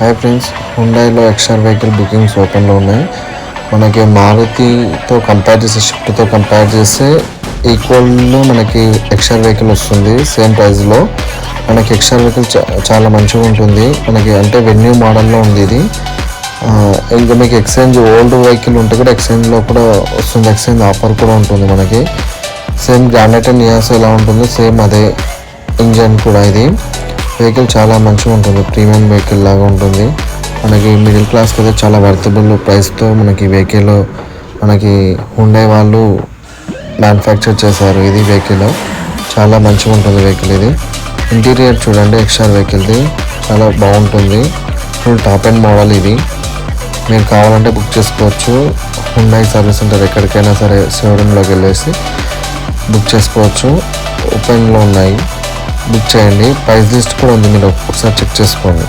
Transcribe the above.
Hi friends, హుండాయిలో XR vehicle bookings ఓపెన్లో ఉన్నాయి. మనకి మారుతితో కంపేర్ చేస్తే, షిఫ్ట్తో కంపేర్ చేస్తే ఈక్వల్లో మనకి ఎక్స్ఆర్ వెహికల్ వస్తుంది. సేమ్ ప్రైస్లో మనకి ఎక్స్ఆర్ వెహికల్ చాలా మంచిగా ఉంటుంది. మనకి అంటే వెన్యూ మోడల్లో ఉంది ఇది. ఇంకా మీకు ఎక్స్చేంజ్ ఓల్డ్ వెహికల్ ఉంటే కూడా ఎక్స్చేంజ్లో కూడా వస్తుంది. ఎక్స్చేంజ్ ఆఫర్ కూడా ఉంటుంది మనకి. సేమ్ గ్రానైట్ అండ్ నియాస్ ఎలా ఉంటుందో సేమ్ అదే ఇంజన్ కూడా. ఇది వెహికల్ చాలా మంచిగా ఉంటుంది, ప్రీమియం వెహికల్ లాగా ఉంటుంది. మనకి మిడిల్ క్లాస్కి అయితే చాలా వర్తబుల్ ప్రైస్తో మనకి వెహికల్ మనకి హుండాయ్ వాళ్ళు మ్యానుఫ్యాక్చర్ చేశారు. ఇది వెహికల్ చాలా మంచిగా ఉంటుంది వెహికల్. ఇది ఇంటీరియర్ చూడండి, ఎక్స్ఆర్ వెహికల్ది చాలా బాగుంటుంది. Full top and model. ఇది మీరు కావాలంటే బుక్ చేసుకోవచ్చు. హుండాయ్ సర్వీస్ సెంటర్ ఎక్కడికైనా సరే షోరూంలోకి వెళ్ళేసి బుక్ చేసుకోవచ్చు. ఓపెన్లో ఉన్నాయి, బుక్ చేయండి. ప్రైస్ లిస్ట్ కూడా ఉంది, మీరు ఒకసారి చెక్ చేసుకోండి.